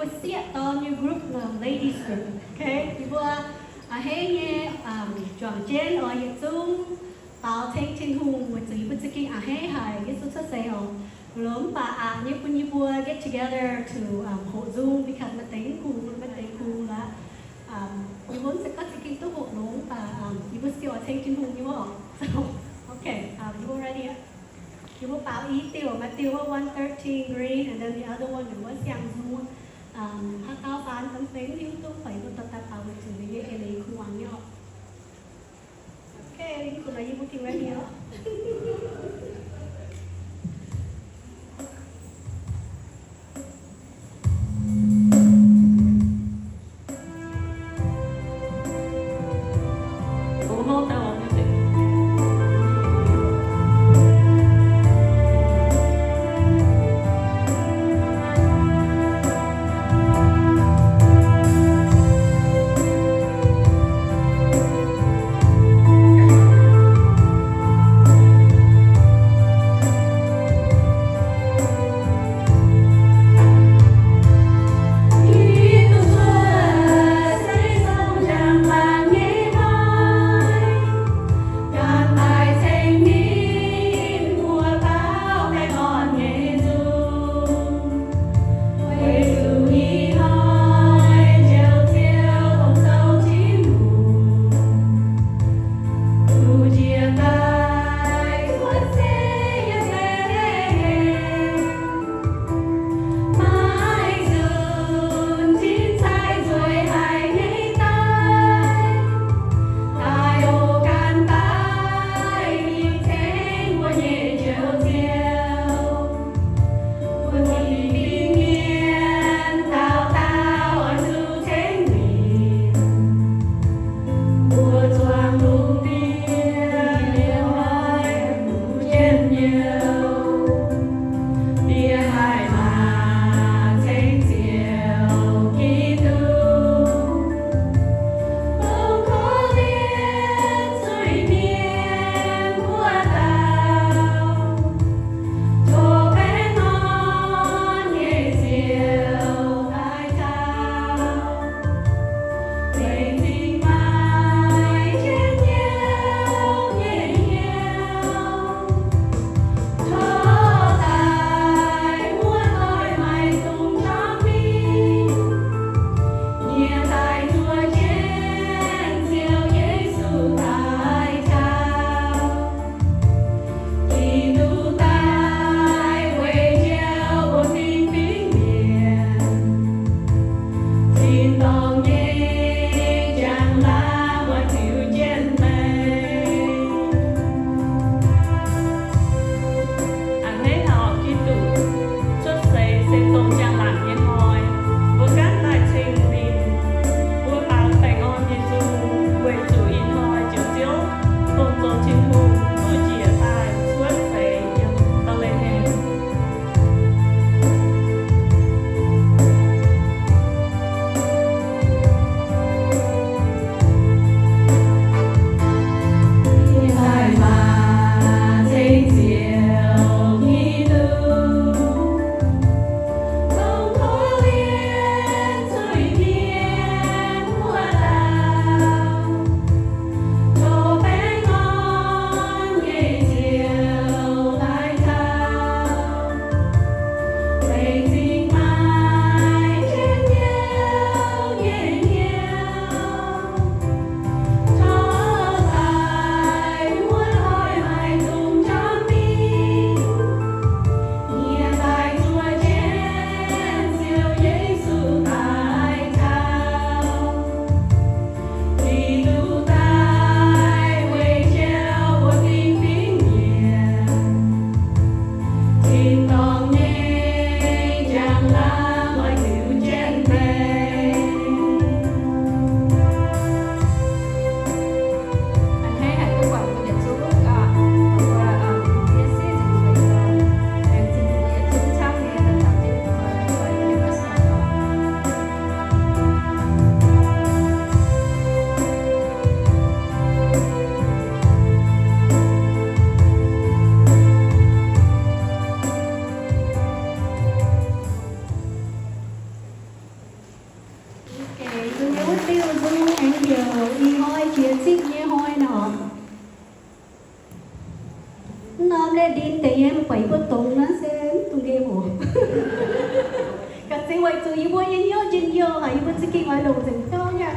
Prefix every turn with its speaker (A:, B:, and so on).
A: will see it on your group, ladies group. Okay, you will hay nghe chọn trên ở Zoom tạo thành trên hùng với chỉ với cái hay hay cái số số sale lớn và như vừa get together to hold Zoom because mình tính cool là you want sẽ có cái tổ hợp lớn và you will still take trên hùng you all. So okay, you all ready? You will bảo ý tiêu mà tiêu vào 113 green and then the other one you will sang Zoom. Hãy cao phán tấm tính yếu tố phải được tập bảo vệ xử lý cái này không hoàn nhau. Okay, you can you looking ready up? giờ y hoi chuyện xích nhé hoi nọ nó lên đi thì em phải bớt tụng nó xem tung ghê bộ cái gì vậy tụi y bôi nhớ trên giờ hay bớt cái mà đồ dừng to nha